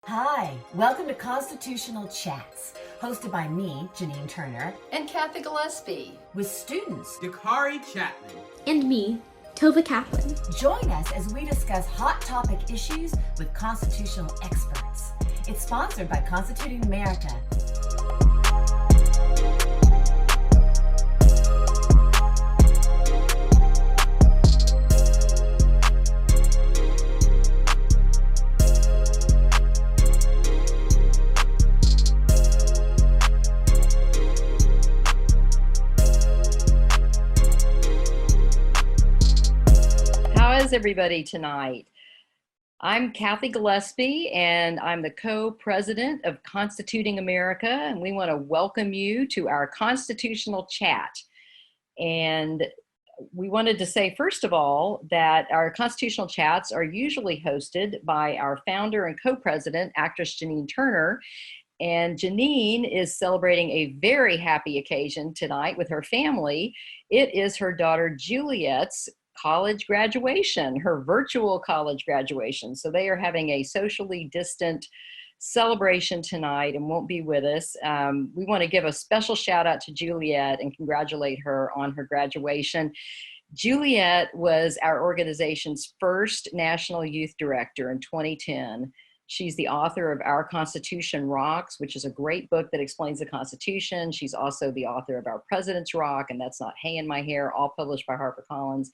Hi, welcome to Constitutional Chats, hosted by me, Janine Turner, and Kathy Gillespie, with students Dakari Chapman and me, Tova Kaplan. Join us as we discuss hot topic issues with constitutional experts. It's sponsored by Constituting America. How is everybody tonight? I'm Kathy Gillespie, and I'm the co-president of Constituting America, and we want to welcome you to our Constitutional Chat. And we wanted to say, first of all, that our Constitutional Chats are usually hosted by our founder and co-president, actress Janine Turner. And Janine is celebrating a very happy occasion tonight with her family. It is her daughter Juliet's college graduation, her virtual college graduation. So they are having a socially distant celebration tonight and won't be with us. We want to give a special shout out to Juliet and congratulate her on her graduation. Juliet was our organization's first National Youth Director in 2010. She's the author of Our Constitution Rocks, which is a great book that explains the Constitution. She's also the author of Our President's Rock, and That's Not Hay in My Hair, all published by HarperCollins.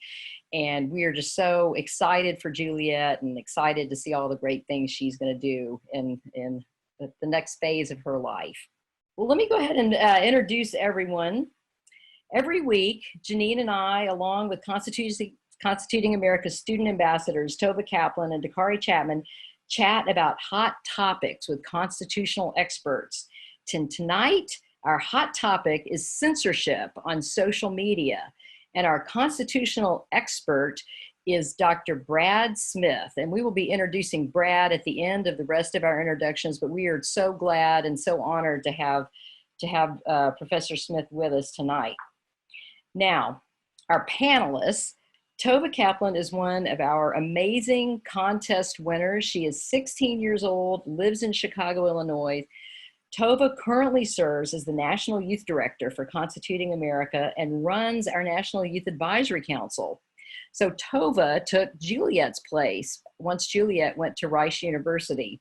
And we are just so excited for Juliet and excited to see all the great things she's going to do in the next phase of her life. Well, let me go ahead and introduce everyone. Every week, Janine and I, along with Constituting America's student ambassadors, Tova Kaplan and Dakari Chapman, chat about hot topics with constitutional experts. Tonight, our hot topic is censorship on social media. And our constitutional expert is Dr. Brad Smith. And we will be introducing Brad at the end of the rest of our introductions, but we are so glad and so honored to have Professor Smith with us tonight. Now, our panelists, Tova Kaplan is one of our amazing contest winners. She is 16 years old, lives in Chicago, Illinois. Tova currently serves as the National Youth Director for Constituting America and runs our National Youth Advisory Council. So Tova took Juliet's place once Juliet went to Rice University.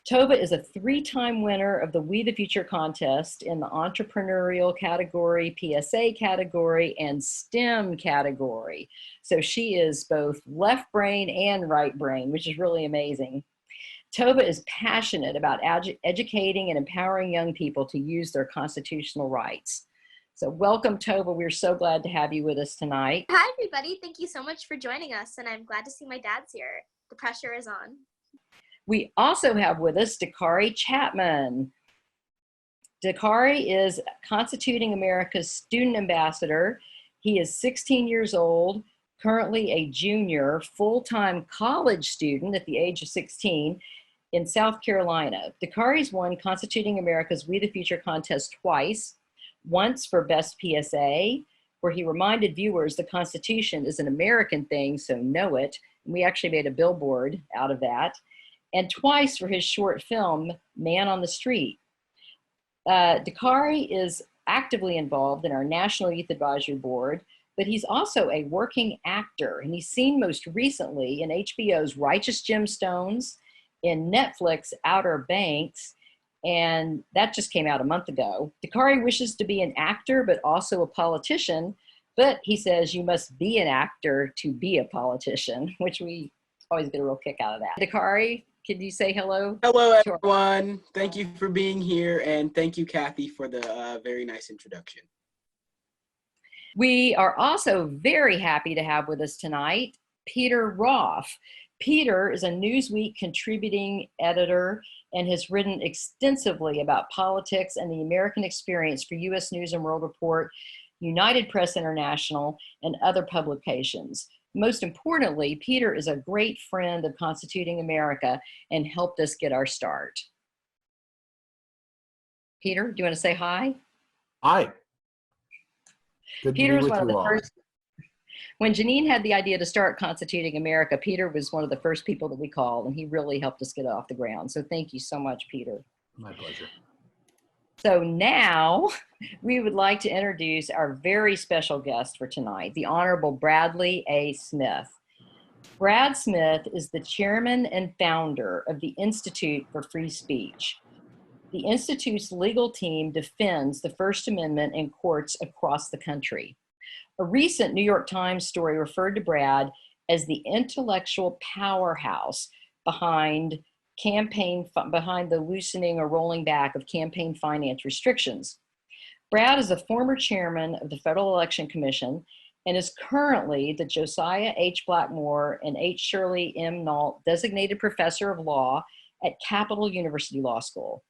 Tova is a 3-time winner of the We the Future contest in the entrepreneurial category, PSA category, and STEM category. So she is both left brain and right brain, which is really amazing. Tova is passionate about educating and empowering young people to use their constitutional rights. So welcome, Tova. We're so glad to have you with us tonight. Hi, everybody. Thank you so much for joining us, and I'm glad to see my dad's here. The pressure is on. We also have with us Dakari Chapman. Dakari is Constituting America's student ambassador. He is 16 years old, currently a junior, full-time college student at the age of 16 in South Carolina. Dakari's won Constituting America's We the Future contest twice, once for Best PSA, where he reminded viewers the Constitution is an American thing, so know it. And we actually made a billboard out of that. And twice for his short film, Man on the Street. Dakari is actively involved in our National Youth Advisory Board, but he's also a working actor, and he's seen most recently in HBO's Righteous Gemstones, in Netflix Outer Banks, and that just came out a month ago. Dakari wishes to be an actor, but also a politician, but he says you must be an actor to be a politician, which we always get a real kick out of that. Dakari, can you say hello? Hello, everyone. Thank you for being here, and thank you, Kathy, for the very nice introduction. We are also very happy to have with us tonight Peter Roth. Peter is a Newsweek contributing editor and has written extensively about politics and the American experience for U.S. News and World Report, United Press International, and other publications. Most importantly, Peter is a great friend of Constituting America and helped us get our start. Peter, do you want to say hi? Hi. Good to be with you all. When Janine had the idea to start Constituting America, Peter was one of the first people that we called, and he really helped us get it off the ground. So thank you so much, Peter. My pleasure. So now we would like to introduce our very special guest for tonight, the Honorable Bradley A. Smith. Brad Smith is the chairman and founder of the Institute for Free Speech. The Institute's legal team defends the First Amendment in courts across the country. A recent New York Times story referred to Brad as the intellectual powerhouse behind the loosening or rolling back of campaign finance restrictions. Brad is a former chairman of the Federal Election Commission and is currently the Josiah H. Blackmore and H. Shirley M. Nault Designated Professor of Law at Capital University Law School.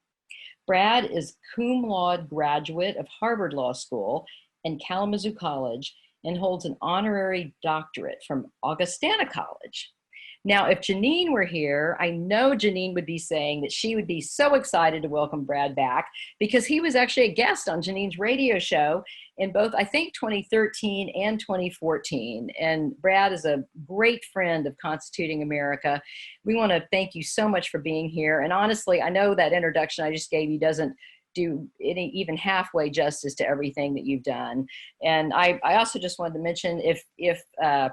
Brad is cum laude graduate of Harvard Law School and Kalamazoo College and holds an honorary doctorate from Augustana College. Now, if Janine were here, I know Janine would be saying that she would be so excited to welcome Brad back because he was actually a guest on Janine's radio show in both, I think, 2013 and 2014. And Brad is a great friend of Constituting America. We want to thank you so much for being here. And honestly, I know that introduction I just gave you doesn't do any even halfway justice to everything that you've done. And I also just wanted to mention if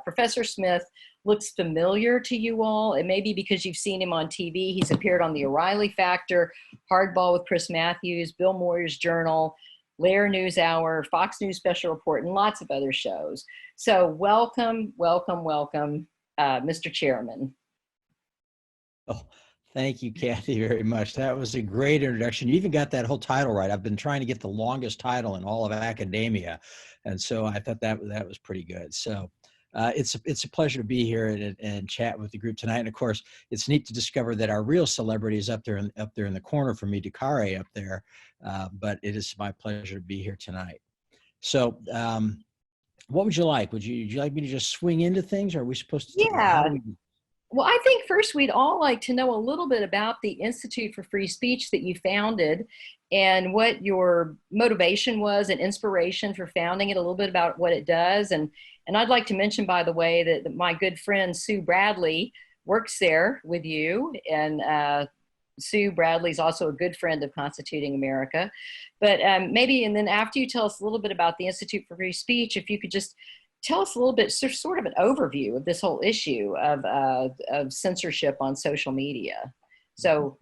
Professor Smith looks familiar to you all, it may be because you've seen him on TV. He's appeared on The O'Reilly Factor, Hardball with Chris Matthews, Bill Moyer's Journal, Lair News Hour, Fox News Special Report, and lots of other shows. So welcome, welcome, welcome, Mr. Chairman. Oh, thank you, Kathy, very much. That was a great introduction. You even got that whole title right. I've been trying to get the longest title in all of academia, and so I thought that was pretty good. So it's a pleasure to be here and chat with the group tonight. And of course, it's neat to discover that our real celebrity is up there in the corner from me, Dakare up there. But it is my pleasure to be here tonight. So what would you like? Would you like me to just swing into things, or are we supposed to? Yeah. Well, I think first we'd all like to know a little bit about the Institute for Free Speech that you founded and what your motivation was and inspiration for founding it, a little bit about what it does. And I'd like to mention, by the way, that my good friend Sue Bradley works there with you. And Sue Bradley is also a good friend of Constituting America. But maybe, and then after you tell us a little bit about the Institute for Free Speech, if you could just tell us a little bit, sort of an overview of this whole issue of censorship on social media. So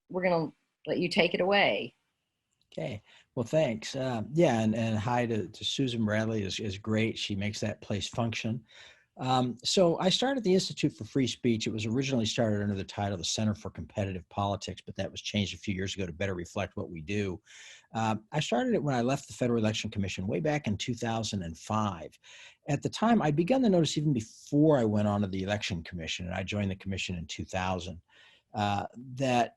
we're going to let you take it away. Okay. Well, thanks. Yeah, and hi to Susan Bradley is great. She makes that place function. So I started the Institute for Free Speech. It was originally started under the title the Center for Competitive Politics, but that was changed a few years ago to better reflect what we do. I started it when I left the Federal Election Commission way back in 2005. At the time, I'd begun to notice even before I went on to the Election Commission, and I joined the commission in 2000, but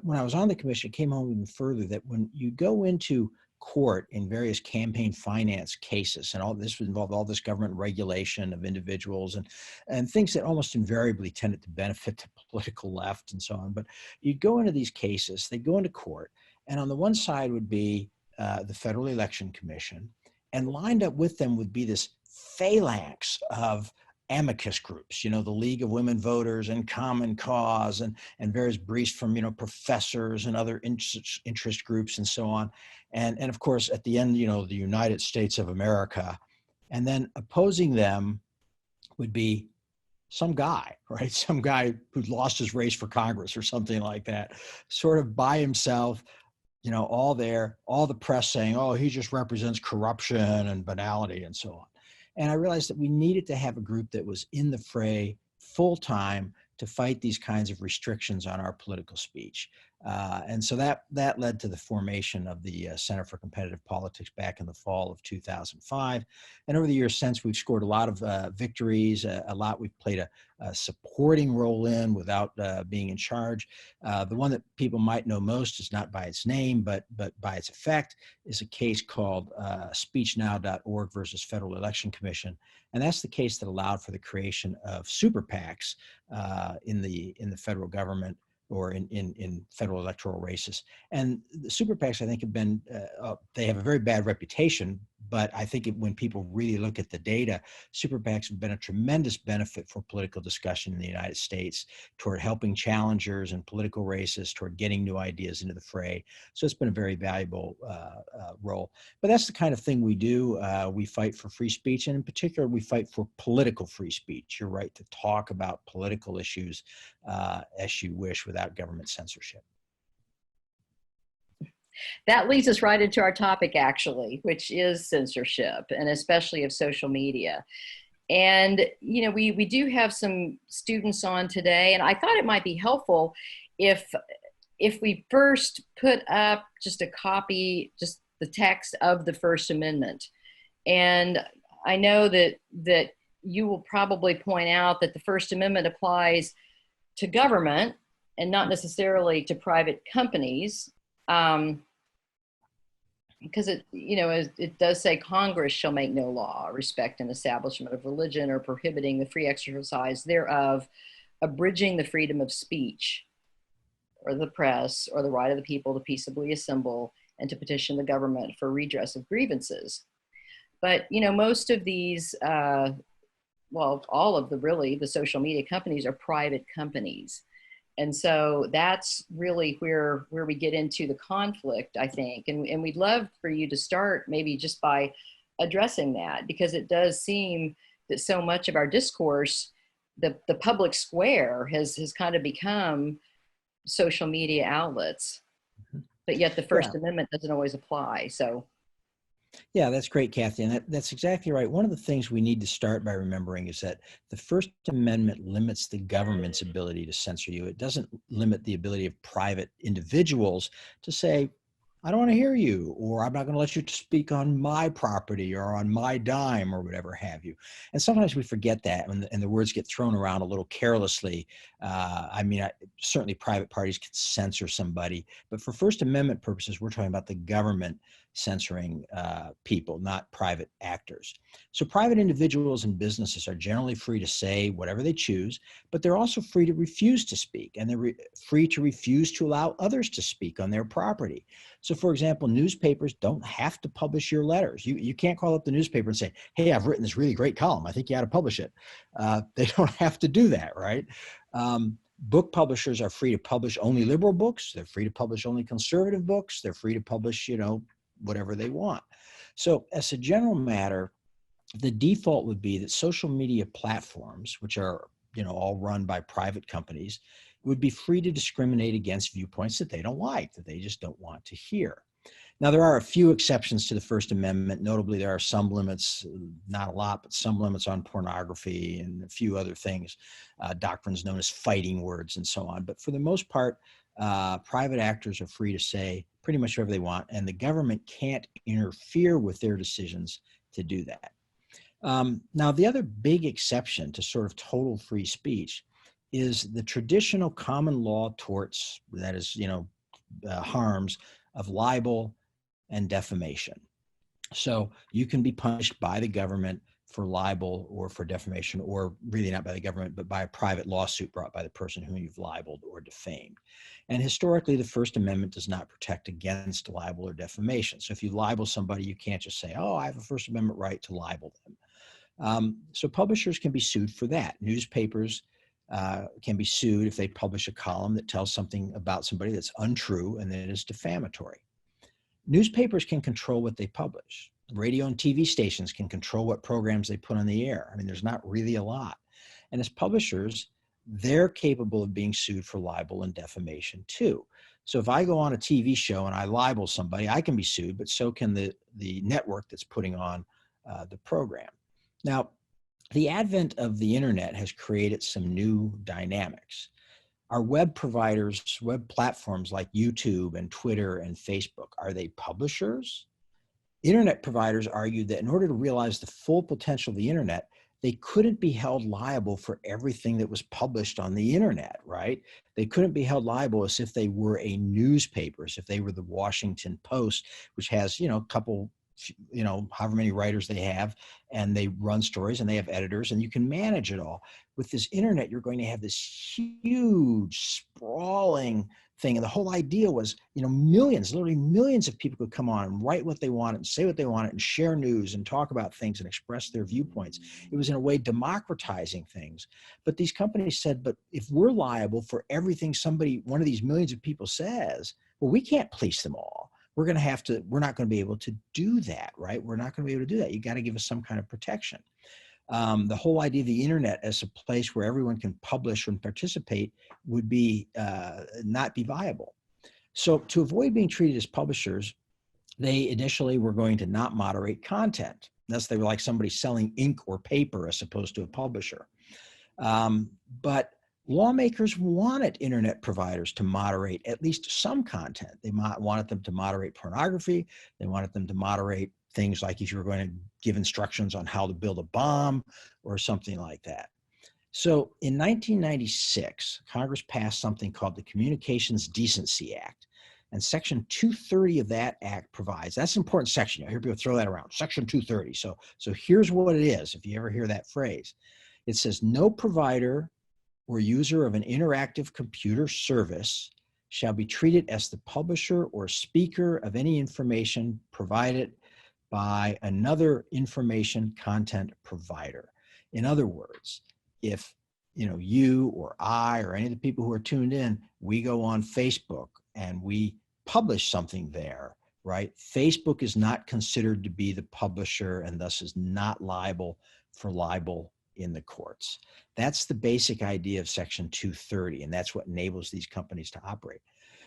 when I was on the commission, it came home even further that when you go into court in various campaign finance cases, and all this would involve all this government regulation of individuals and things that almost invariably tended to benefit the political left and so on. But you'd go into these cases, they'd go into court, and on the one side would be the Federal Election Commission, and lined up with them would be this phalanx of amicus groups, you know, the League of Women Voters and Common Cause and various briefs from, you know, professors and other interest groups and so on. And of course, at the end, you know, the United States of America. And then opposing them would be some guy, right? Some guy who'd lost his race for Congress or something like that, sort of by himself, you know, all there, all the press saying, oh, he just represents corruption and banality and so on. And I realized that we needed to have a group that was in the fray full time to fight these kinds of restrictions on our political speech. And so that led to the formation of the Center for Competitive Politics back in the fall of 2005. And over the years since, we've scored a lot of victories, a lot we've played a supporting role in without being in charge. The one that people might know most is not by its name, but by its effect, is a case called Speechnow.org versus Federal Election Commission. And that's the case that allowed for the creation of super PACs in the federal government or in federal electoral races. And the super PACs, I think, have been, they have a very bad reputation, But I think when people really look at the data, super PACs have been a tremendous benefit for political discussion in the United States, toward helping challengers in political races, toward getting new ideas into the fray. So it's been a very valuable role. But that's the kind of thing we do. We fight for free speech, and in particular, we fight for political free speech. Your right to talk about political issues as you wish without government censorship. That leads us right into our topic, actually, which is censorship, and especially of social media. And, you know, we do have some students on today, and I thought it might be helpful if we first put up just a copy, just the text of the First Amendment. And I know that you will probably point out that the First Amendment applies to government and not necessarily to private companies. Because it does say Congress shall make no law respecting establishment of religion or prohibiting the free exercise thereof, abridging the freedom of speech or the press or the right of the people to peaceably assemble and to petition the government for redress of grievances. But, you know, most of these, all of the social media companies are private companies. And so that's really where we get into the conflict, I think. And we'd love for you to start maybe just by addressing that, because it does seem that so much of our discourse, the public square has kind of become social media outlets, but yet the First Amendment doesn't always apply. So. Yeah, that's great, Kathy. And that's exactly right. One of the things we need to start by remembering is that the First Amendment limits the government's ability to censor you. It doesn't limit the ability of private individuals to say, I don't want to hear you, or I'm not going to let you speak on my property or on my dime or whatever have you. And sometimes we forget that, and the words get thrown around a little carelessly. Certainly private parties can censor somebody, but for First Amendment purposes, we're talking about the government censoring people, not private actors. So private individuals and businesses are generally free to say whatever they choose, but they're also free to refuse to speak, and they're free to refuse to allow others to speak on their property. So for example, newspapers don't have to publish your letters. You can't call up the newspaper and say, hey, I've written this really great column. I think you ought to publish it. They don't have to do that, right? Book publishers are free to publish only liberal books. They're free to publish only conservative books. They're free to publish, whatever they want. So as a general matter, the default would be that social media platforms, which are, all run by private companies, would be free to discriminate against viewpoints that they don't like, that they just don't want to hear. Now, there are a few exceptions to the First Amendment. Notably, there are some limits, not a lot, but some limits on pornography and a few other things, doctrines known as fighting words and so on. But for the most part, private actors are free to say pretty much whatever they want, and the government can't interfere with their decisions to do that. Now, the other big exception to sort of total free speech is the traditional common law torts, that is, harms of libel and defamation. So you can be punished by the government for libel or for defamation, or really not by the government, but by a private lawsuit brought by the person whom you've libeled or defamed. And historically, the First Amendment does not protect against libel or defamation. So if you libel somebody, you can't just say, oh, I have a First Amendment right to libel them. So publishers can be sued for that. Newspapers can be sued if they publish a column that tells something about somebody that's untrue and that is defamatory. Newspapers can control what they publish. Radio and TV stations can control what programs they put on the air. I mean, there's not really a lot. And as publishers, they're capable of being sued for libel and defamation too. So if I go on a TV show and I libel somebody, I can be sued, but so can the network that's putting on the program. Now, the advent of the internet has created some new dynamics. Our web providers, web platforms like YouTube and Twitter and Facebook, are they publishers? Internet providers argued that in order to realize the full potential of the internet, they couldn't be held liable for everything that was published on the internet, right? They couldn't be held liable as if they were a newspaper, as if they were the Washington Post, which has, a couple however many writers they have, and they run stories and they have editors, and you can manage it all. With this internet, you're going to have this huge sprawling thing. And the whole idea was, literally millions of people could come on and write what they wanted and say what they wanted and share news and talk about things and express their viewpoints. It was in a way democratizing things. But these companies said, but if we're liable for everything one of these millions of people says, well, we can't police them all. We're not going to be able to do that, right? We're not going to be able to do that. You got to give us some kind of protection. The whole idea of the internet as a place where everyone can publish and participate would be not be viable. So to avoid being treated as publishers, they initially were going to not moderate content. Thus, they were like somebody selling ink or paper as opposed to a publisher. But lawmakers wanted internet providers to moderate at least some content. They wanted them to moderate pornography. They wanted them to moderate things like if you were going to give instructions on how to build a bomb or something like that. So in 1996, Congress passed something called the Communications Decency Act. And Section 230 of that act provides, that's an important section. I hear people throw that around, Section 230. So here's what it is, if you ever hear that phrase. It says, no provider or user of an interactive computer service shall be treated as the publisher or speaker of any information provided by another information content provider. In other words, if you or I or any of the people who are tuned in, we go on Facebook and we publish something there, right? Facebook is not considered to be the publisher and thus is not liable for libel in the courts. That's the basic idea of Section 230, and that's what enables these companies to operate.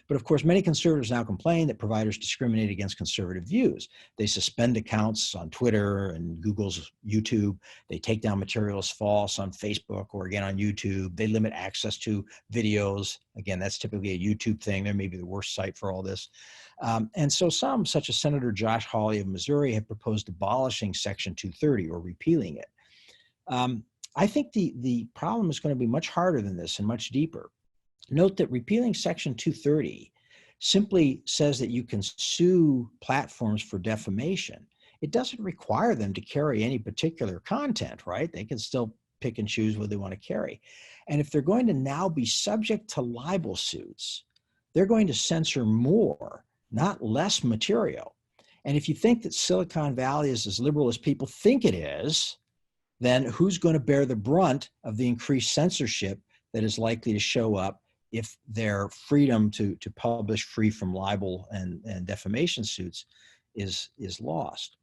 But of course, many conservatives now complain that providers discriminate against conservative views. They suspend accounts on Twitter and Google's YouTube. They take down material as false on Facebook or again on YouTube. They limit access to videos. Again, that's typically a YouTube thing. They may be the worst site for all this. And so some, such as Senator Josh Hawley of Missouri, have proposed abolishing Section 230 or repealing it. I think the problem is going to be much harder than this and much deeper. Note that repealing Section 230 simply says that you can sue platforms for defamation. It doesn't require them to carry any particular content, right? They can still pick and choose what they want to carry. And if they're going to now be subject to libel suits, they're going to censor more, not less material. And if you think that Silicon Valley is as liberal as people think it is, then who's going to bear the brunt of the increased censorship that is likely to show up if their freedom to publish free from libel and defamation suits is lost?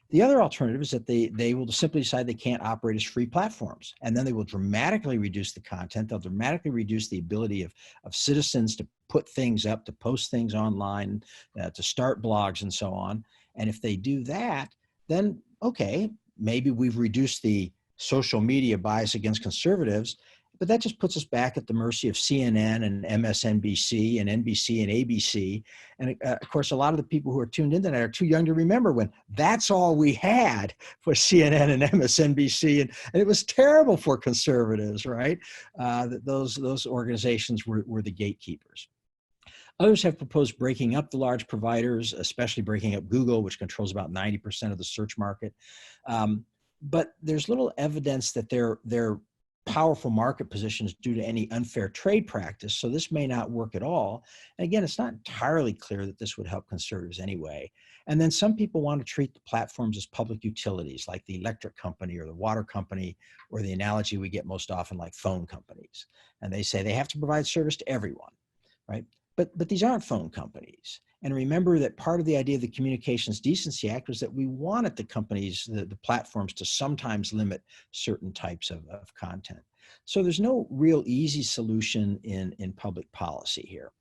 The other alternative is that they will simply decide they can't operate as free platforms, and then they will dramatically reduce the content. They'll dramatically reduce the ability of citizens to put things up, to post things online, to start blogs and so on. And if they do that, then okay, maybe we've reduced the social media bias against conservatives, but that just puts us back at the mercy of CNN and MSNBC and NBC and ABC. And of course, a lot of the people who are tuned in tonight are too young to remember when that's all we had was CNN and MSNBC. And it was terrible for conservatives, right? Those organizations were the gatekeepers. Others have proposed breaking up the large providers, especially breaking up Google, which controls about 90% of the search market. But there's little evidence that they're powerful market positions due to any unfair trade practice, so this may not work at all. And again, it's not entirely clear that this would help conservatives anyway. And then some people want to treat the platforms as public utilities, like the electric company or the water company, or the analogy we get most often, like phone companies. And they say they have to provide service to everyone, right? But these aren't phone companies. And remember that part of the idea of the Communications Decency Act was that we wanted the companies, the platforms, to sometimes limit certain types of content. So there's no real easy solution in public policy here.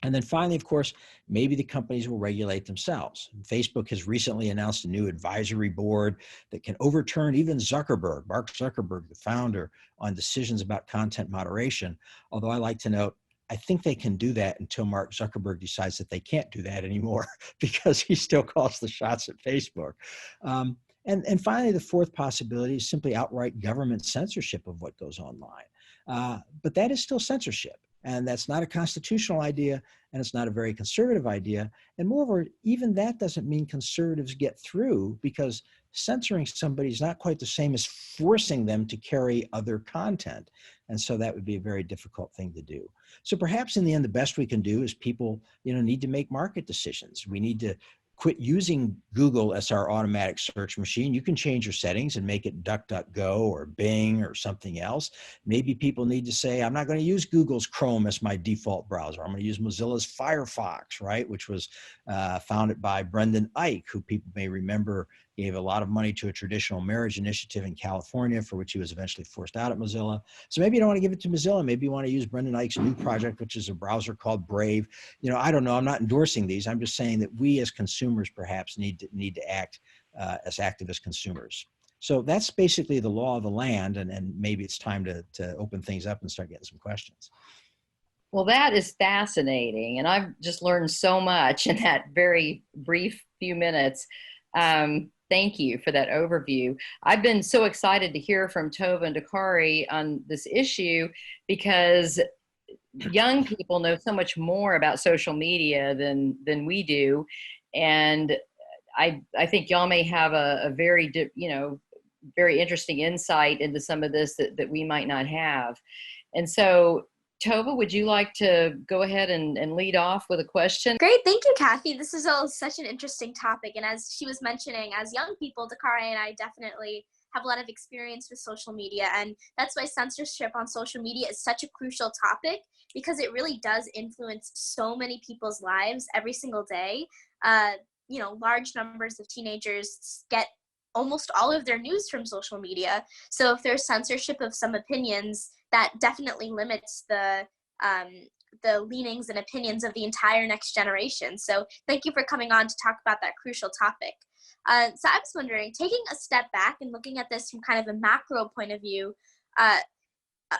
And then finally, of course, maybe the companies will regulate themselves. Facebook has recently announced a new advisory board that can overturn even Mark Zuckerberg, the founder, on decisions about content moderation. Although I like to note, I think they can do that until Mark Zuckerberg decides that they can't do that anymore because he still calls the shots at Facebook. And finally, the fourth possibility is simply outright government censorship of what goes online. But that is still censorship. And that's not a constitutional idea, and it's not a very conservative idea. And moreover, even that doesn't mean conservatives get through, because censoring somebody is not quite the same as forcing them to carry other content. And so that would be a very difficult thing to do. So perhaps in the end, the best we can do is people, need to make market decisions. We need to quit using Google as our automatic search machine. You can change your settings and make it DuckDuckGo or Bing or something else. Maybe people need to say, I'm not going to use Google's Chrome as my default browser. I'm going to use Mozilla's Firefox, right? Which was founded by Brendan Eich, who people may remember gave a lot of money to a traditional marriage initiative in California, for which he was eventually forced out at Mozilla. So maybe you don't want to give it to Mozilla. Maybe you want to use Brendan Eich's new project, which is a browser called Brave. I don't know. I'm not endorsing these. I'm just saying that we as consumers perhaps need to act as activist consumers. So that's basically the law of the land, and maybe it's time to open things up and start getting some questions. Well, that is fascinating, and I've just learned so much in that very brief few minutes. Thank you for that overview. I've been so excited to hear from Tova and Dakari on this issue, because young people know so much more about social media than we do. And I think y'all may have a very, very interesting insight into some of this that we might not have. And so, Tova, would you like to go ahead and lead off with a question? Great, thank you, Kathy. This is all such an interesting topic. And as she was mentioning, as young people, Dakari and I definitely have a lot of experience with social media. And that's why censorship on social media is such a crucial topic, because it really does influence so many people's lives every single day. Large numbers of teenagers get almost all of their news from social media. So if there's censorship of some opinions, that definitely limits the leanings and opinions of the entire next generation. So thank you for coming on to talk about that crucial topic. So I was wondering, taking a step back and looking at this from kind of a macro point of view,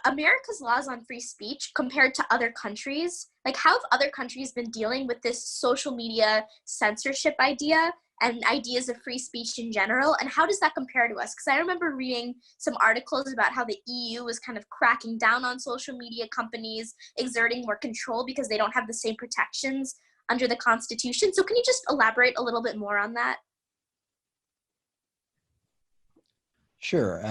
America's laws on free speech compared to other countries, like how have other countries been dealing with this social media censorship idea and ideas of free speech in general, and how does that compare to us? Because I remember reading some articles about how the EU was kind of cracking down on social media companies, exerting more control because they don't have the same protections under the Constitution. So can you just elaborate a little bit more on that? Sure,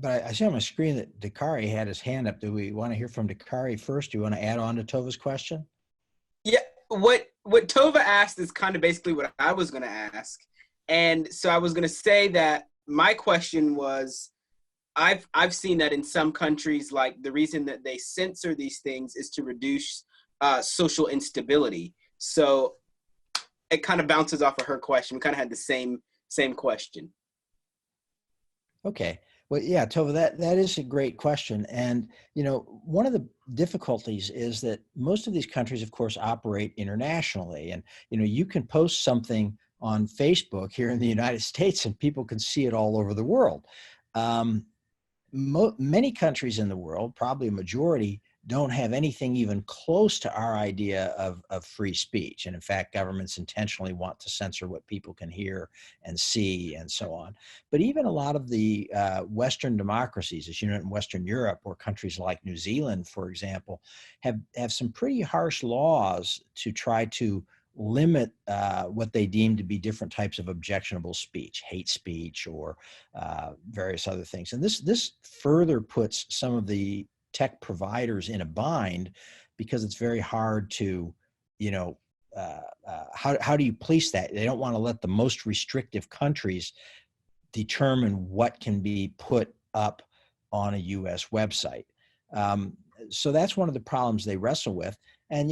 but I see on my screen that Dakari had his hand up. Do we want to hear from Dakari first? Do you want to add on to Tova's question? Yeah, what Tova asked is kind of basically what I was going to ask. And so I was going to say that my question was, I've seen that in some countries, like the reason that they censor these things is to reduce social instability. So it kind of bounces off of her question. We kind of had the same question. Okay. Well, yeah, Tova, that is a great question. And, one of the difficulties is that most of these countries, of course, operate internationally. And, you can post something on Facebook here in the United States and people can see it all over the world. Many countries in the world, probably a majority, don't have anything even close to our idea of free speech. And in fact, governments intentionally want to censor what people can hear and see and so on. But even a lot of the Western democracies, as you know, in Western Europe, or countries like New Zealand, for example, have some pretty harsh laws to try to limit what they deem to be different types of objectionable speech, hate speech, or various other things. And this further puts some of the tech providers in a bind, because it's very hard to, how do you police that? They don't want to let the most restrictive countries determine what can be put up on a U.S. website. So that's one of the problems they wrestle with. And,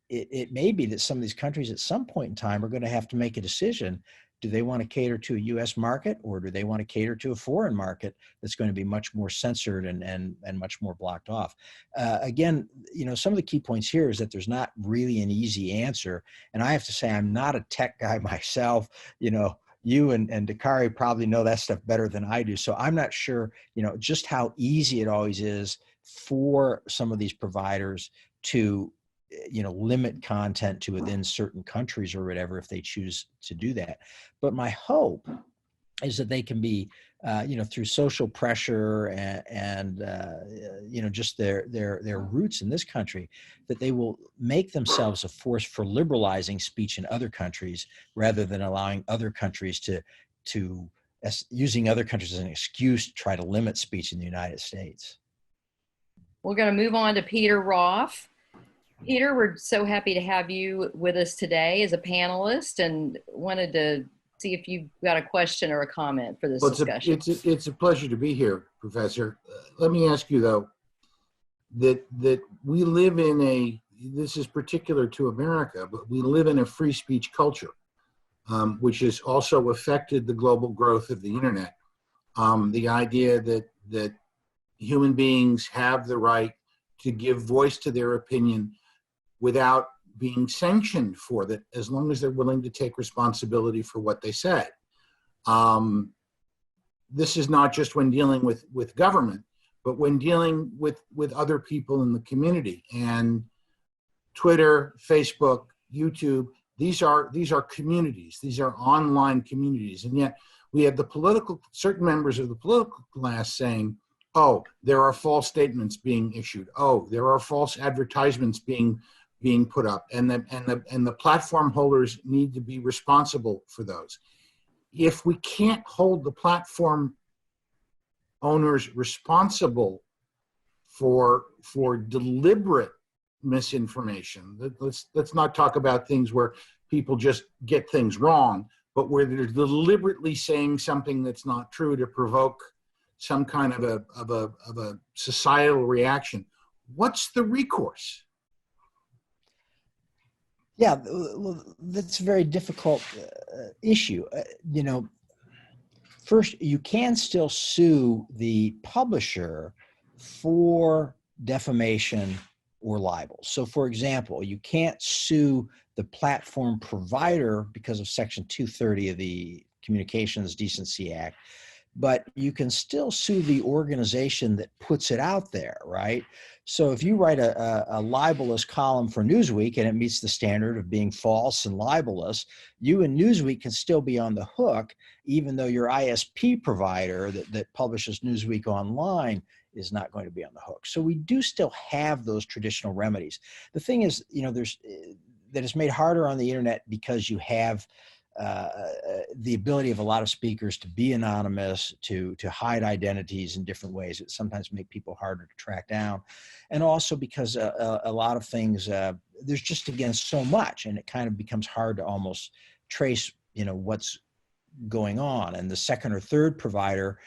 it may be that some of these countries at some point in time are going to have to make a decision. Do they want to cater to a U.S. market, or do they want to cater to a foreign market that's going to be much more censored and much more blocked off? Again, some of the key points here is that there's not really an easy answer. And I have to say, I'm not a tech guy myself. You and Dakari probably know that stuff better than I do. So I'm not sure, just how easy it always is for some of these providers to limit content to within certain countries or whatever, if they choose to do that. But my hope is that they can be, through social pressure and just their roots in this country, that they will make themselves a force for liberalizing speech in other countries rather than allowing other countries using other countries as an excuse to try to limit speech in the United States. We're going to move on to Peter Roth. Peter, we're so happy to have you with us today as a panelist, and wanted to see if you've got a question or a comment for this discussion. It's a pleasure to be here, Professor. Let me ask you, though, that we live in this is particular to America, but we live in a free speech culture, which has also affected the global growth of the internet. The idea that human beings have the right to give voice to their opinion without being sanctioned for that, as long as they're willing to take responsibility for what they said. This is not just when dealing with government, but when dealing with other people in the community. And Twitter, Facebook, YouTube, these are communities. These are online communities. And yet we have certain members of the political class saying, oh, there are false statements being issued. Oh, there are false advertisements being put up, and the platform holders need to be responsible for those. If we can't hold the platform owners responsible for deliberate misinformation, let's not talk about things where people just get things wrong, but where they're deliberately saying something that's not true to provoke some kind of a societal reaction. What's the recourse? Yeah, well, that's a very difficult issue. First, you can still sue the publisher for defamation or libel. So, for example, you can't sue the platform provider because of Section 230 of the Communications Decency Act, but you can still sue the organization that puts it out there, right? So if you write a libelous column for Newsweek and it meets the standard of being false and libelous, you and Newsweek can still be on the hook, even though your ISP provider that publishes Newsweek online is not going to be on the hook. So we do still have those traditional remedies. The thing is, that it's made harder on the internet because you have the ability of a lot of speakers to be anonymous, to hide identities in different ways that sometimes make people harder to track down. And also because a lot of things, there's just, again, so much, and it kind of becomes hard to almost trace, what's going on. And the second or third provider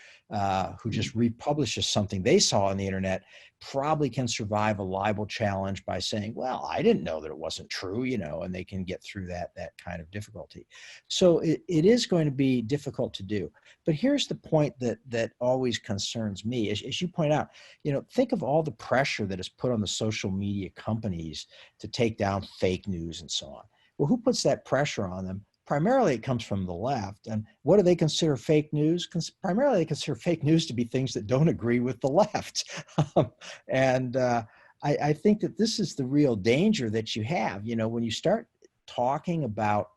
who just republishes something they saw on the internet probably can survive a libel challenge by saying, well, I didn't know that it wasn't true, and they can get through that kind of difficulty. So it is going to be difficult to do. But here's the point that always concerns me. As you point out, think of all the pressure that is put on the social media companies to take down fake news and so on. Well, who puts that pressure on them? Primarily, it comes from the left. And what do they consider fake news? Primarily, they consider fake news to be things that don't agree with the left. I think that this is the real danger that you have. When you start talking about,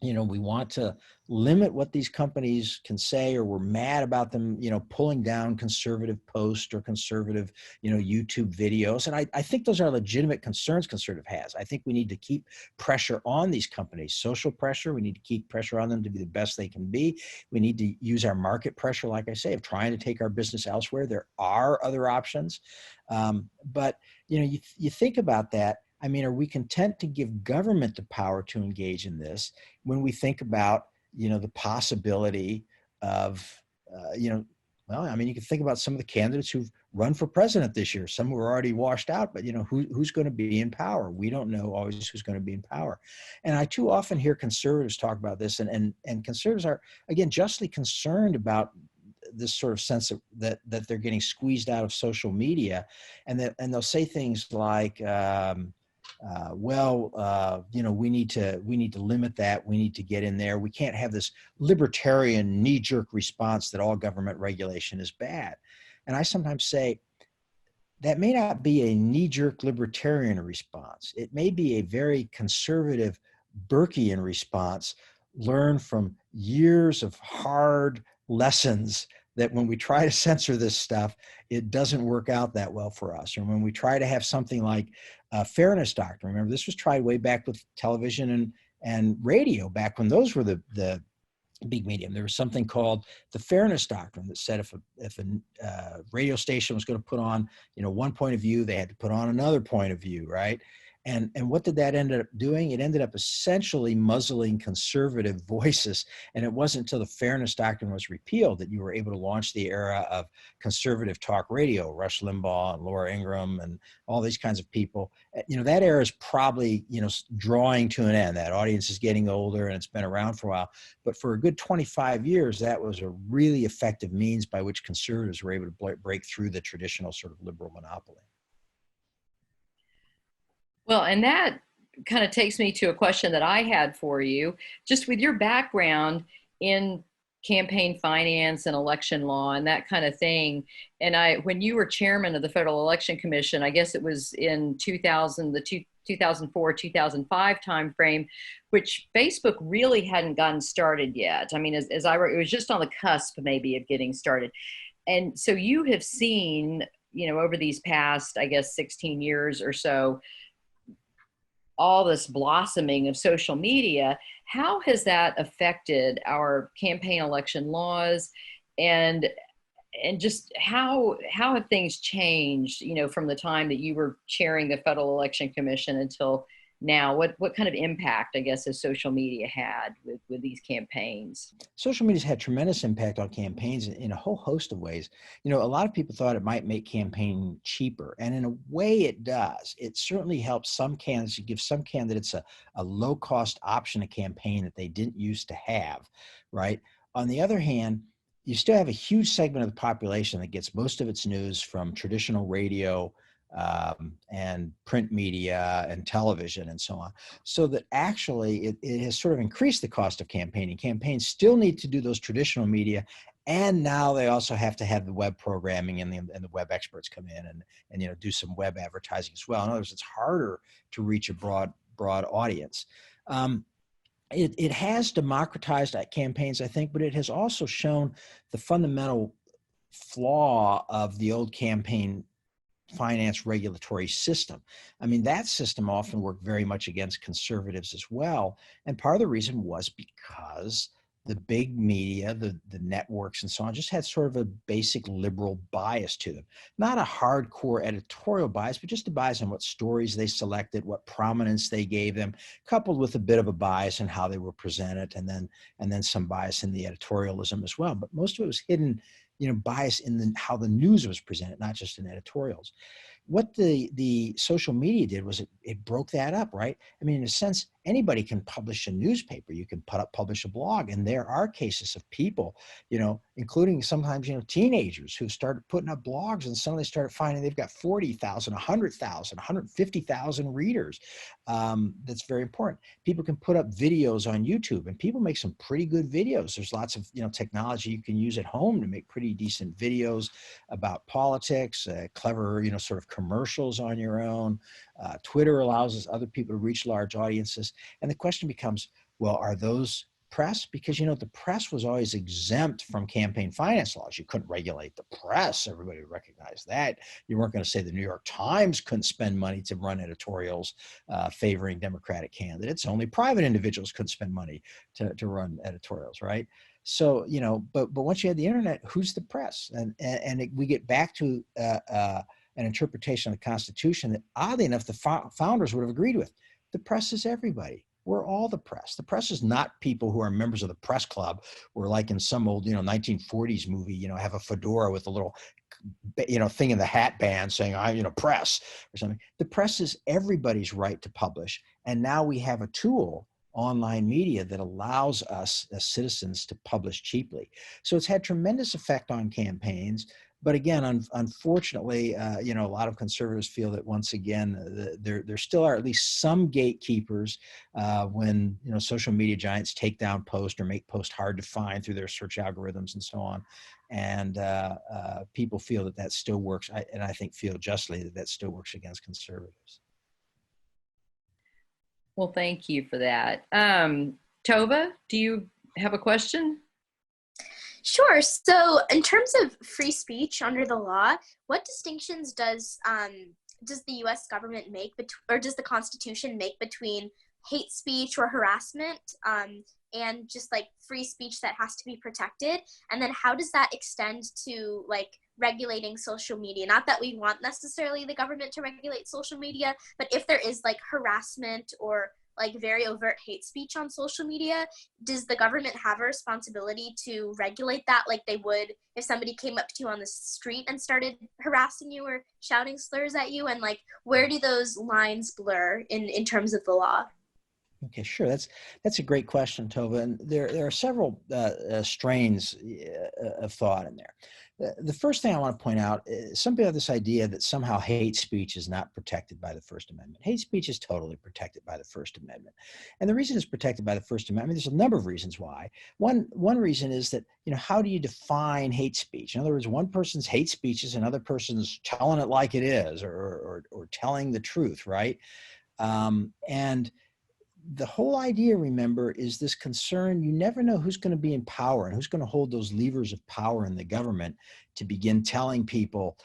we want to limit what these companies can say, or we're mad about them, pulling down conservative posts or conservative, YouTube videos. And I think those are legitimate concerns conservative has. I think we need to keep pressure on these companies, social pressure. We need to keep pressure on them to be the best they can be. We need to use our market pressure, like I say, of trying to take our business elsewhere. There are other options. But, you think about that. I mean, are we content to give government the power to engage in this when we think about, the possibility of, you can think about some of the candidates who've run for president this year. Some were already washed out, but, who's going to be in power? We don't know always who's going to be in power. And I too often hear conservatives talk about this, and conservatives are, again, justly concerned about this sort of sense that they're getting squeezed out of social media, and they'll say things like, we need to limit that. We need to get in there. We can't have this libertarian knee-jerk response that all government regulation is bad. And I sometimes say that may not be a knee-jerk libertarian response. It may be a very conservative Burkean response, learn from years of hard lessons that when we try to censor this stuff, it doesn't work out that well for us. Or when we try to have something like fairness doctrine, remember this was tried way back with television and radio, back when those were the big medium. There was something called the fairness doctrine that said if a radio station was going to put on, one point of view, they had to put on another point of view, right? And what did that end up doing? It ended up essentially muzzling conservative voices. And it wasn't until the fairness doctrine was repealed that you were able to launch the era of conservative talk radio, Rush Limbaugh and Laura Ingraham and all these kinds of people. That era is probably, drawing to an end. That audience is getting older and it's been around for a while. But for a good 25 years, that was a really effective means by which conservatives were able to break through the traditional sort of liberal monopoly. Well, and that kind of takes me to a question that I had for you, just with your background in campaign finance and election law and that kind of thing. And when you were chairman of the Federal Election Commission, I guess it was in 2004, 2005 timeframe, which Facebook really hadn't gotten started yet. I mean, as I wrote, it was just on the cusp maybe of getting started. And so you have seen, over these past, I guess, 16 years or so, all this blossoming of social media. How has that affected our campaign election laws, and just how have things changed, from the time that you were chairing the Federal Election Commission until now? What kind of impact, I guess, has social media had with these campaigns? Social media's had tremendous impact on campaigns in a whole host of ways. A lot of people thought it might make campaigning cheaper, and in a way it does. It certainly helps some candidates. It gives some candidates a low-cost option to campaign that they didn't used to have, right? On the other hand, you still have a huge segment of the population that gets most of its news from traditional radio, and print media and television and so on. So that actually it has sort of increased the cost of campaigning. Campaigns still need to do those traditional media, and now they also have to have the web programming and the web experts come in and do some web advertising as well. In other words, it's harder to reach a broad audience. It has democratized campaigns, I think, but it has also shown the fundamental flaw of the old campaign finance regulatory system. I mean, that system often worked very much against conservatives as well. And part of the reason was because the big media, the networks and so on, just had sort of a basic liberal bias to them. Not a hardcore editorial bias, but just a bias on what stories they selected, what prominence they gave them, coupled with a bit of a bias in how they were presented, and then some bias in the editorialism as well. But most of it was hidden, bias in how the news was presented, not just in editorials. What the social media did was it broke that up, right? I mean, in a sense, anybody can publish a newspaper. You can publish a blog, and there are cases of people, including sometimes, teenagers who started putting up blogs, and suddenly started finding they've got 40,000, 100,000, 150,000 readers. That's very important. People can put up videos on YouTube, and people make some pretty good videos. There's lots of, technology you can use at home to make pretty decent videos about politics, clever, sort of commercials on your own. Twitter allows other people to reach large audiences. And the question becomes, well, are those press? Because, the press was always exempt from campaign finance laws. You couldn't regulate the press. Everybody recognized that. You weren't going to say the New York Times couldn't spend money to run editorials favoring Democratic candidates. Only private individuals couldn't spend money to run editorials, right? So, but once you had the internet, who's the press? And we get back to an interpretation of the Constitution that, oddly enough, the founders would have agreed with. The press is everybody. We're all the press. The press is not people who are members of the press club, or like in some old, 1940s movie, have a fedora with a little, thing in the hat band saying, press or something. The press is everybody's right to publish. And now we have a tool, online media, that allows us as citizens to publish cheaply. So it's had tremendous effect on campaigns. But again, unfortunately, a lot of conservatives feel that once again, there still are at least some gatekeepers when, social media giants take down posts or make posts hard to find through their search algorithms and so on. And people feel that still works. And I think feel justly that still works against conservatives. Well, thank you for that. Tova, do you have a question? Sure. So, in terms of free speech under the law, what distinctions does the U.S. government make, or does the Constitution make between hate speech or harassment, and just like free speech that has to be protected? And then, how does that extend to like regulating social media? Not that we want necessarily the government to regulate social media, but if there is like harassment or like very overt hate speech on social media, does the government have a responsibility to regulate that like they would if somebody came up to you on the street and started harassing you or shouting slurs at you? And like, where do those lines blur in terms of the law? Okay, sure. That's a great question, Tova. And there are several strains of thought in there. The first thing I want to point out is some people have this idea that somehow hate speech is not protected by the First Amendment. Hate speech is totally protected by the First Amendment. And the reason it's protected by the First Amendment, there's a number of reasons why. One reason is that, how do you define hate speech? In other words, one person's hate speech is another person's telling it like it is or telling the truth, right? And the whole idea, remember, is this concern. You never know who's going to be in power and who's going to hold those levers of power in the government to begin telling people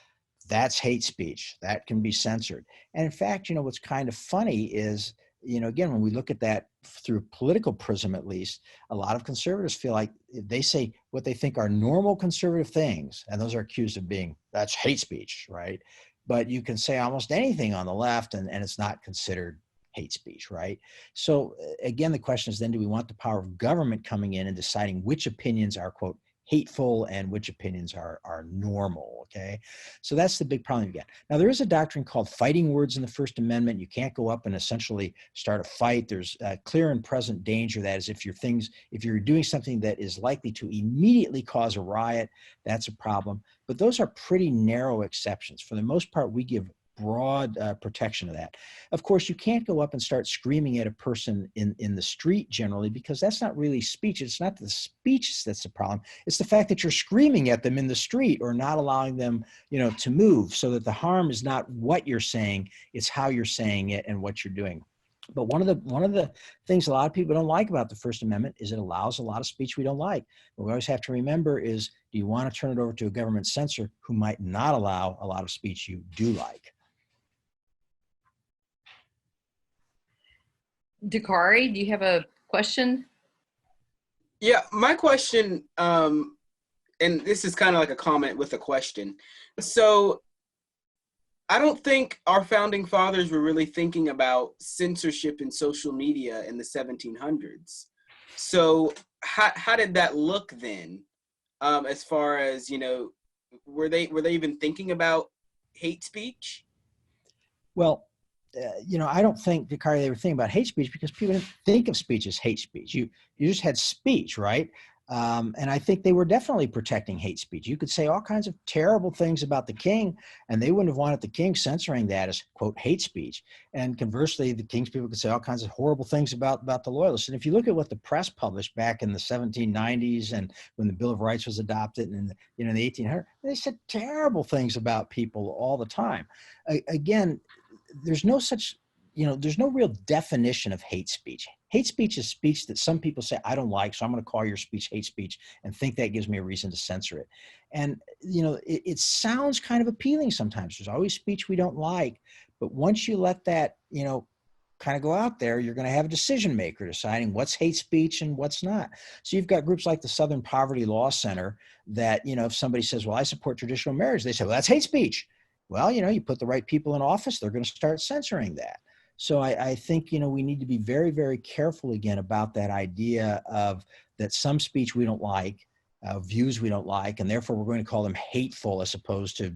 that's hate speech, that can be censored. And in fact, what's kind of funny is, again, when we look at that through a political prism, at least, a lot of conservatives feel like they say what they think are normal conservative things, and those are accused of being, that's hate speech, right? But you can say almost anything on the left and it's not considered hate speech, right? So again, the question is then, do we want the power of government coming in and deciding which opinions are, quote, hateful and which opinions are normal, okay? So that's the big problem again. Now, there is a doctrine called fighting words in the First Amendment. You can't go up and essentially start a fight. There's a clear and present danger. That is, if you're doing something that is likely to immediately cause a riot, that's a problem. But those are pretty narrow exceptions. For the most part, we give broad protection of that. Of course, you can't go up and start screaming at a person in the street generally, because that's not really speech. It's not the speech that's the problem. It's the fact that you're screaming at them in the street or not allowing them, to move, so that the harm is not what you're saying, it's how you're saying it and what you're doing. But one of the things a lot of people don't like about the First Amendment is it allows a lot of speech we don't like. What we always have to remember is, do you want to turn it over to a government censor who might not allow a lot of speech you do like? Dakari, do you have a question? Yeah, my question, and this is kind of like a comment with a question. So I don't think our founding fathers were really thinking about censorship in social media in the 1700s. So how did that look then? As far as, were they even thinking about hate speech? Well, I don't think, Dakari, they were thinking about hate speech because people didn't think of speech as hate speech. You just had speech, right? And I think they were definitely protecting hate speech. You could say all kinds of terrible things about the king, and they wouldn't have wanted the king censoring that as, quote, hate speech. And conversely, the king's people could say all kinds of horrible things about the loyalists. And if you look at what the press published back in the 1790s and when the Bill of Rights was adopted and in the 1800s, they said terrible things about people all the time. Again, there's no such, there's no real definition of hate speech. Hate speech is speech that some people say, I don't like, so I'm going to call your speech hate speech and think that gives me a reason to censor it. And, it sounds kind of appealing sometimes. There's always speech we don't like. But once you let that, kind of go out there, you're going to have a decision maker deciding what's hate speech and what's not. So you've got groups like the Southern Poverty Law Center that, if somebody says, well, I support traditional marriage, they say, well, that's hate speech. Well, you put the right people in office, they're going to start censoring that. So I think, we need to be very, very careful again about that idea of that some speech we don't like, views we don't like, and therefore we're going to call them hateful as opposed to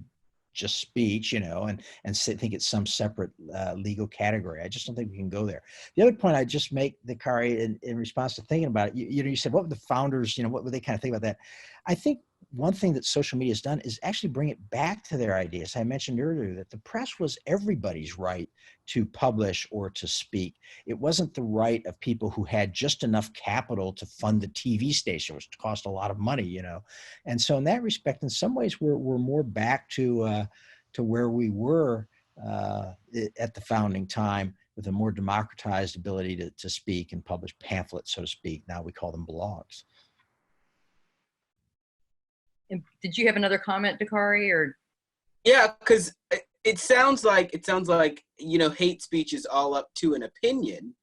just speech, and think it's some separate legal category. I just don't think we can go there. The other point I just make, Dakari, in response to thinking about it, you said, what would the founders, what would they kind of think about that? I think one thing that social media has done is actually bring it back to their ideas. I mentioned earlier that the press was everybody's right to publish or to speak. It wasn't the right of people who had just enough capital to fund the TV station, which cost a lot of money, And so in that respect, in some ways, we're more back to where we were at the founding time, with a more democratized ability to speak and publish pamphlets, so to speak. Now we call them blogs. And did you have another comment, Dakari, or? Yeah, because it sounds like hate speech is all up to an opinion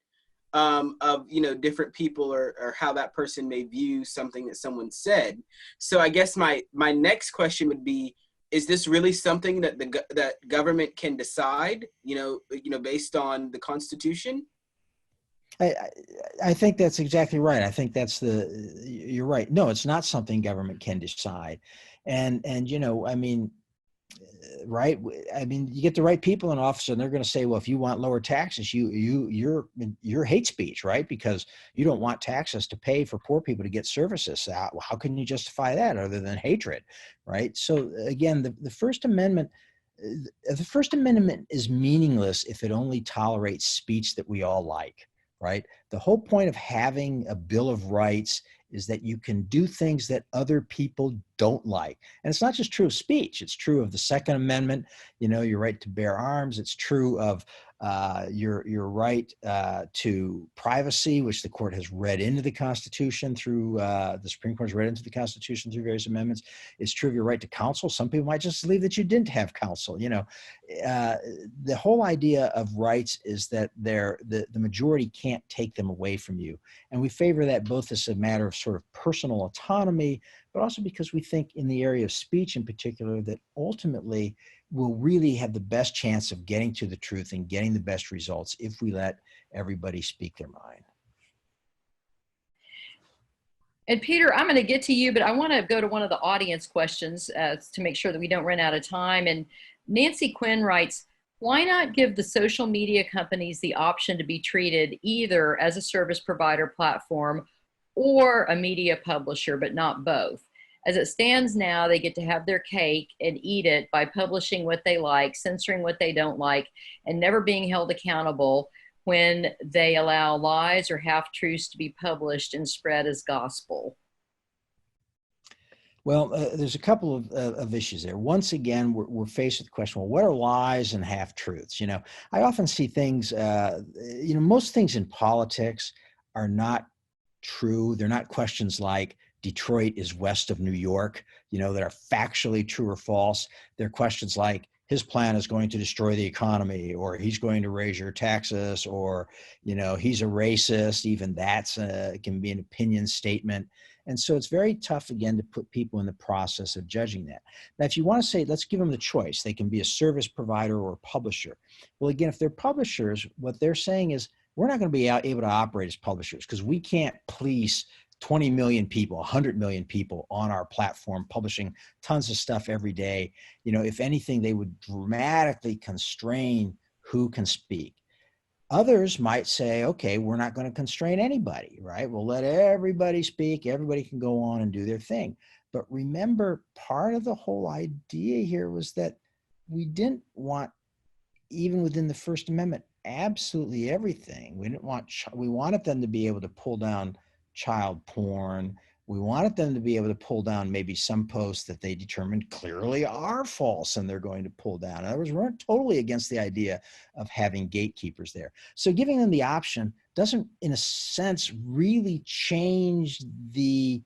of different people or how that person may view something that someone said. So I guess my next question would be, is this really something that that government can decide, based on the Constitution? I think that's exactly right. I think you're right. No, it's not something government can decide. And right? I mean, you get the right people in office and they're going to say, well, if you want lower taxes, you're hate speech, right? Because you don't want taxes to pay for poor people to get services. How can you justify that other than hatred, right? So again, the First Amendment is meaningless if it only tolerates speech that we all like, right? The whole point of having a Bill of Rights is that you can do things that other people don't like. And it's not just true of speech. It's true of the Second Amendment, your right to bear arms. It's true of your right to privacy, which the court has read into the Constitution through, the Supreme Court has read into the Constitution through various amendments. It's true of your right to counsel. Some people might just believe that you didn't have counsel. The whole idea of rights is that the majority can't take them away from you. And we favor that both as a matter of sort of personal autonomy, but also because we think in the area of speech in particular that ultimately we'll really have the best chance of getting to the truth and getting the best results if we let everybody speak their mind. And Peter, I'm going to get to you, but I want to go to one of the audience questions to make sure that we don't run out of time. And Nancy Quinn writes, why not give the social media companies the option to be treated either as a service provider platform or a media publisher, but not both? As it stands now, they get to have their cake and eat it by publishing what they like, censoring what they don't like, and never being held accountable when they allow lies or half-truths to be published and spread as gospel. Well, there's a couple of issues there. Once again, we're faced with the question, well, what are lies and half-truths? I often see things, most things in politics are not true. They're not questions like Detroit is west of New York, that are factually true or false. They're questions like his plan is going to destroy the economy, or he's going to raise your taxes, or, he's a racist. Even that's can be an opinion statement. And so it's very tough, again, to put people in the process of judging that. Now, if you want to say, let's give them the choice, they can be a service provider or a publisher. Well, again, if they're publishers, what they're saying is, we're not going to be able to operate as publishers because we can't police 20 million people, 100 million people on our platform, publishing tons of stuff every day. If anything, they would dramatically constrain who can speak. Others might say, okay, we're not going to constrain anybody, right? We'll let everybody speak. Everybody can go on and do their thing. But remember, part of the whole idea here was that we didn't want, even within the First Amendment, absolutely everything. We wanted them to be able to pull down child porn. We wanted them to be able to pull down maybe some posts that they determined clearly are false and they're going to pull down. In other words, we weren't totally against the idea of having gatekeepers there. So giving them the option doesn't, in a sense, really change the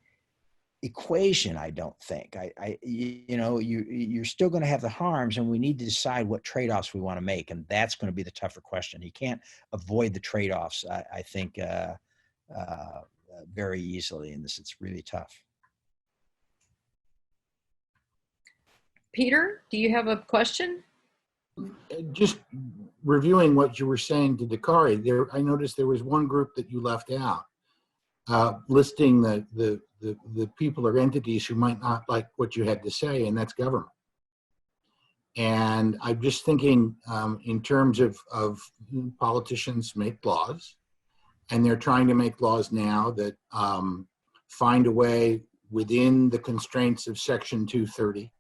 equation, I don't think. You're still going to have the harms, and we need to decide what trade-offs we want to make, and that's going to be the tougher question. You can't avoid the trade-offs, I think, very easily in this. It's really tough. Peter, do you have a question? Just reviewing what you were saying to Dakari, I noticed there was one group that you left out, listing the people or entities who might not like what you had to say, and that's government. And I'm just thinking in terms of politicians make laws, and they're trying to make laws now that find a way within the constraints of Section 230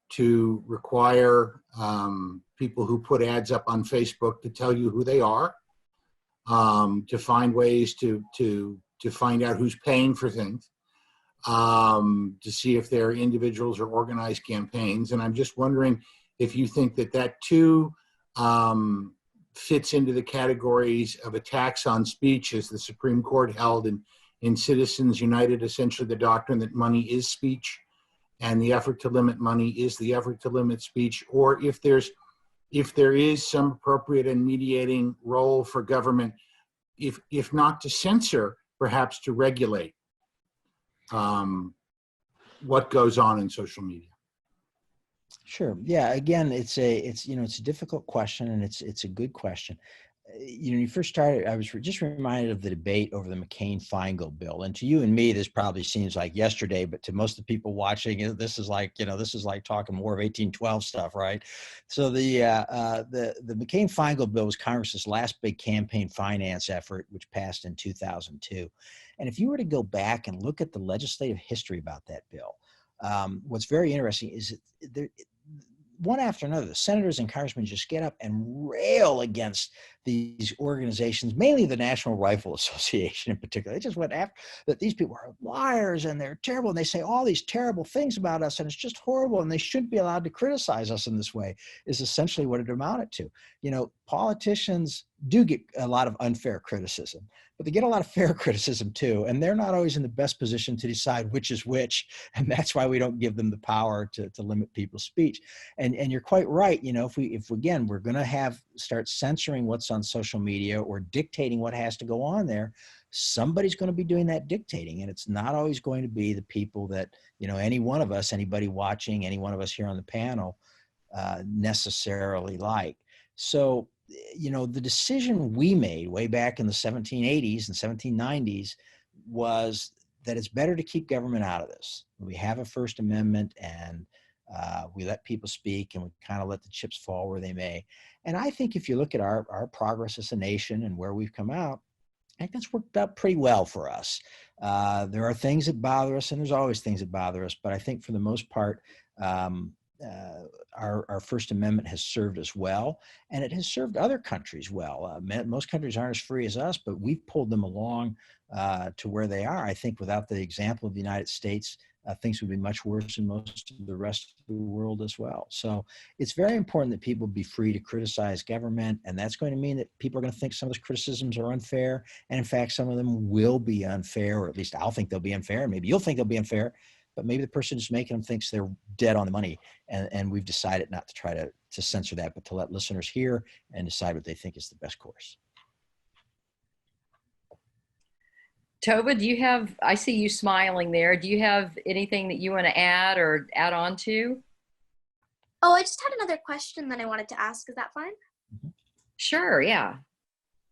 to require people who put ads up on Facebook to tell you who they are, to find ways to find out who's paying for things, to see if they're individuals or organized campaigns. And I'm just wondering if you think that too fits into the categories of attacks on speech, as the Supreme Court held in Citizens United, essentially the doctrine that money is speech and the effort to limit money is the effort to limit speech, or if there is some appropriate and mediating role for government, if not to censor, perhaps to regulate what goes on in social media. Sure. Yeah. Again, it's a difficult question, and it's a good question. When you first started, I was just reminded of the debate over the McCain-Feingold Bill. And to you and me, this probably seems like yesterday, but to most of the people watching, this is like talking War of 1812 stuff, right? So the McCain-Feingold Bill was Congress's last big campaign finance effort, which passed in 2002. And if you were to go back and look at the legislative history about that bill, what's very interesting is one after another, the senators and congressmen just get up and rail against these organizations, mainly the National Rifle Association in particular. They just went after that these people are liars and they're terrible, and they say all these terrible things about us, and it's just horrible, and they shouldn't be allowed to criticize us in this way, is essentially what it amounted to. Politicians do get a lot of unfair criticism, but they get a lot of fair criticism too, and they're not always in the best position to decide which is which, and that's why we don't give them the power to limit people's speech. And you're quite right. If again we're going to start censoring what's on social media or dictating what has to go on there, somebody's going to be doing that dictating, and it's not always going to be the people that any one of us, anybody watching, any one of us here on the panel necessarily like. So the decision we made way back in the 1780s and 1790s was that it's better to keep government out of this. We have a First Amendment, and we let people speak, and we kind of let the chips fall where they may. And I think if you look at our progress as a nation and where we've come out, I think that's worked out pretty well for us. There are things that bother us, and there's always things that bother us, but I think for the most part, our First Amendment has served us well, and it has served other countries well. Most countries aren't as free as us, but we've pulled them along to where they are. I think without the example of the United States, things would be much worse in most of the rest of the world as well. So it's very important that people be free to criticize government, and that's going to mean that people are going to think some of those criticisms are unfair, and in fact, some of them will be unfair, or at least I'll think they'll be unfair, maybe you'll think they'll be unfair, but maybe the person who's making them thinks they're dead on the money, and we've decided not to try to censor that, but to let listeners hear and decide what they think is the best course. Tova, do you have, I see you smiling there. Do you have anything that you want to add or add on to? Oh, I just had another question that I wanted to ask. Is that fine? Sure, yeah.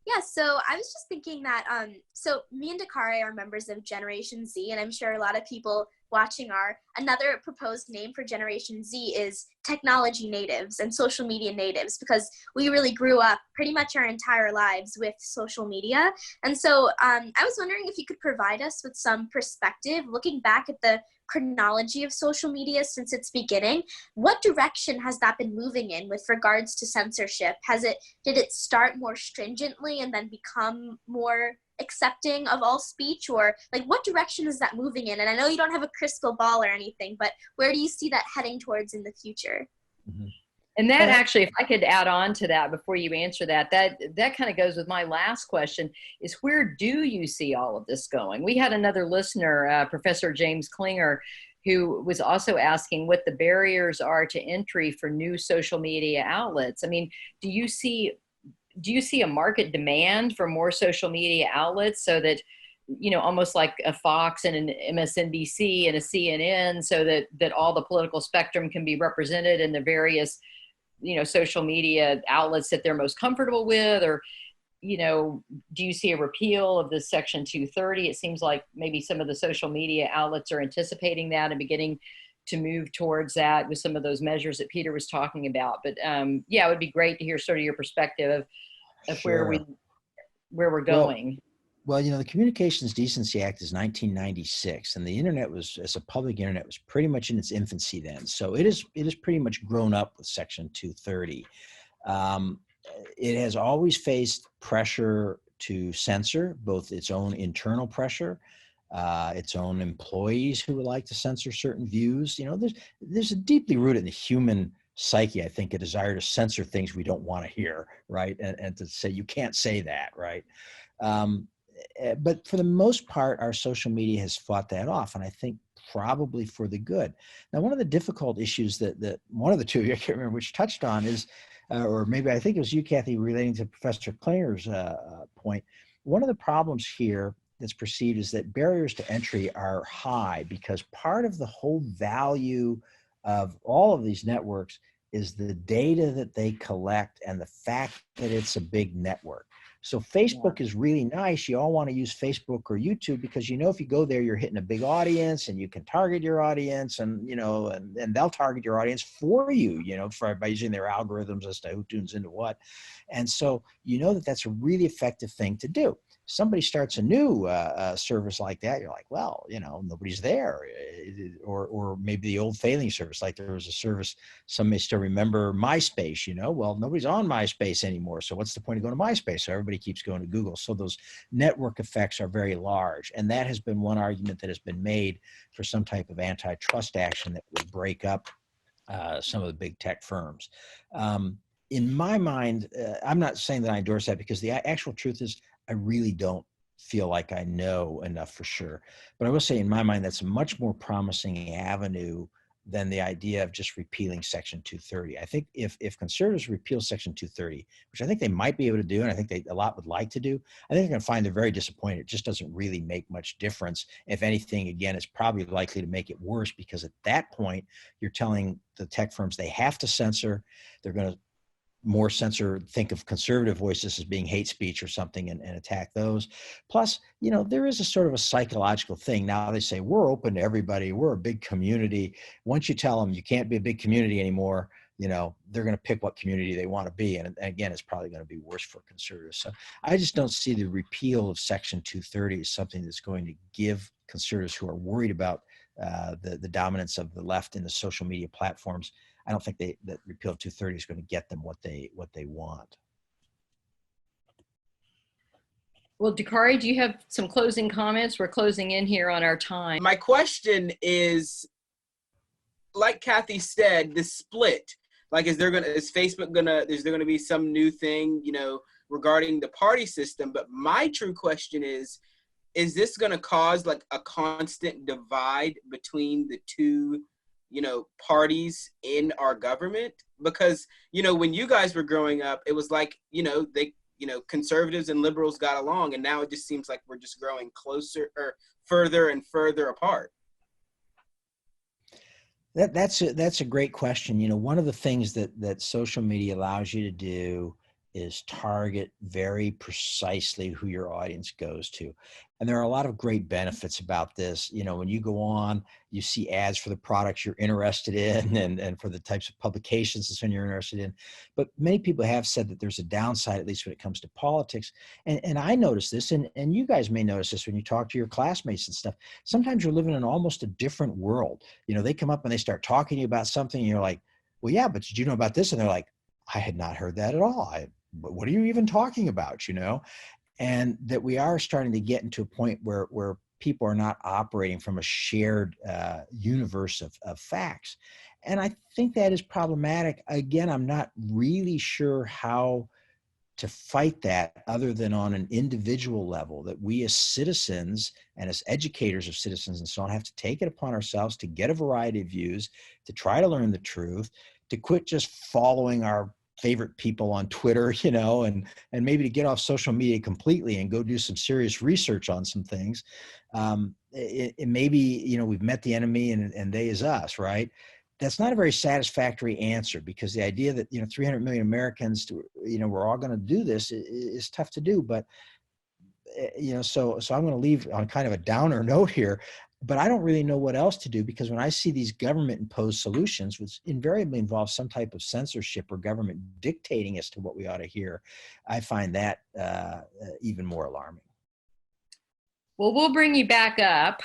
Yeah, so I was just thinking that, so me and Dakari are members of Generation Z, and I'm sure a lot of people watching another proposed name for Generation Z is technology natives and social media natives, because we really grew up pretty much our entire lives with social media. And so I was wondering if you could provide us with some perspective, looking back at the chronology of social media since its beginning. What direction has that been moving in with regards to censorship? Did it start more stringently and then become more accepting of all speech, or like what direction is that moving in? And I know you don't have a crystal ball or anything, but where do you see that heading towards in the future? Mm-hmm. And that actually, if I could add on to that before you answer that kind of goes with my last question, is where do you see all of this going? We had another listener, Professor James Klinger, who was also asking what the barriers are to entry for new social media outlets. I mean, do you see a market demand for more social media outlets so that, almost like a Fox and an MSNBC and a CNN, so that all the political spectrum can be represented in the various social media outlets that they're most comfortable with? Or, do you see a repeal of this Section 230? It seems like maybe some of the social media outlets are anticipating that and beginning to move towards that with some of those measures that Peter was talking about. But it would be great to hear sort of your perspective of Sure. where we're going. Well, the Communications Decency Act is 1996, and the internet as a public internet was pretty much in its infancy then. So it is pretty much grown up with Section 230. It has always faced pressure to censor, both its own internal pressure, its own employees who would like to censor certain views. There's a deeply rooted in the human psyche, I think, a desire to censor things we don't want to hear, right? And to say, you can't say that, right? But for the most part, our social media has fought that off, and I think probably for the good. Now, one of the difficult issues that one of the two, I can't remember which, touched on is, or maybe I think it was you, Kathy, relating to Professor Klinger's point. One of the problems here that's perceived is that barriers to entry are high because part of the whole value of all of these networks is the data that they collect and the fact that it's a big network. So Facebook is really nice. You all want to use Facebook or YouTube because, you know, if you go there, you're hitting a big audience and you can target your audience and, you know, and they'll target your audience for you, you know, by using their algorithms as to who tunes into what. And so, you know, that's a really effective thing to do. Somebody starts a new service like that, you're like, well, you know, nobody's there. Or maybe the old failing service, like there was a service, some may still remember MySpace, you know, well, nobody's on MySpace anymore. So what's the point of going to MySpace? So everybody keeps going to Google. So those network effects are very large. And that has been one argument that has been made for some type of antitrust action that would break up some of the big tech firms. In my mind, I'm not saying that I endorse that because the actual truth is I really don't feel like I know enough for sure. But I will say in my mind, that's a much more promising avenue than the idea of just repealing Section 230. I think if conservatives repeal Section 230, which I think they might be able to do, and I think a lot would like to do, I think they're going to find they're very disappointed. It just doesn't really make much difference. If anything, again, it's probably likely to make it worse because at that point, you're telling the tech firms they have to censor. They're going to more censor, think of conservative voices as being hate speech or something and attack those. Plus, you know, there is a sort of a psychological thing. Now they say, we're open to everybody. We're a big community. Once you tell them you can't be a big community anymore, you know, they're going to pick what community they want to be. And again, it's probably going to be worse for conservatives. So I just don't see the repeal of Section 230 as something that's going to give conservatives who are worried about the dominance of the left in the social media platforms. I don't think that repeal of 230 is going to get them what they want. Well, Dakari, do you have some closing comments? We're closing in here on our time. My question is, like Kathy said, the split. Like, is Facebook is there gonna be some new thing, you know, regarding the party system? But my true question is this gonna cause like a constant divide between the two, you know, parties in our government? Because, you know, when you guys were growing up, it was like, you know, conservatives and liberals got along, and now it just seems like we're just growing closer or further and further apart. That's a great question. You know, one of the things that social media allows you to do is target very precisely who your audience goes to. And there are a lot of great benefits about this. You know, when you go on, you see ads for the products you're interested in and for the types of publications that's when you're interested in. But many people have said that there's a downside, at least when it comes to politics. And I notice this, and you guys may notice this when you talk to your classmates and stuff. Sometimes you're living in almost a different world. You know, they come up and they start talking to you about something, and you're like, well, yeah, but did you know about this? And they're like, I had not heard that at all. What are you even talking about, you know? And that we are starting to get into a point where people are not operating from a shared universe of facts. And I think that is problematic. Again, I'm not really sure how to fight that other than on an individual level, that we as citizens and as educators of citizens and so on have to take it upon ourselves to get a variety of views, to try to learn the truth, to quit just following our favorite people on Twitter, you know, and maybe to get off social media completely and go do some serious research on some things. It maybe, you know, we've met the enemy and they is us, right? That's not a very satisfactory answer, because the idea that, you know, 300 million Americans, you know, we're all going to do this is tough to do. But, you know, so I'm going to leave on kind of a downer note here. But I don't really know what else to do, because when I see these government-imposed solutions, which invariably involve some type of censorship or government dictating as to what we ought to hear, I find that even more alarming. Well, we'll bring you back up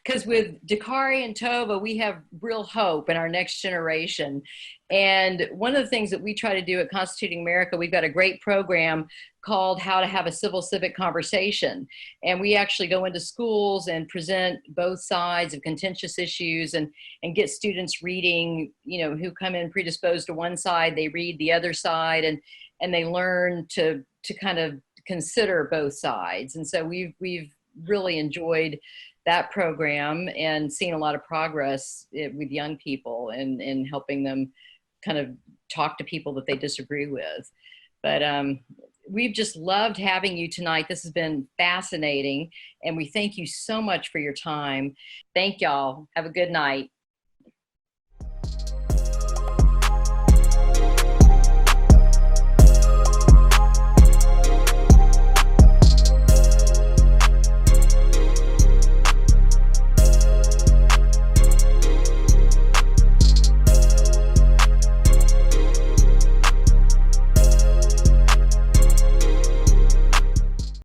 because with Dakari and Tova, we have real hope in our next generation. And one of the things that we try to do at Constituting America, we've got a great program called How to Have a Civil Civic Conversation. And we actually go into schools and present both sides of contentious issues and get students reading, who come in predisposed to one side, they read the other side, and they learn to kind of consider both sides. And so we've really enjoyed that program and seen a lot of progress with young people and helping them kind of talk to people that they disagree with. But we've just loved having you tonight. This has been fascinating, and we thank you so much for your time. Thank y'all. Have a good night.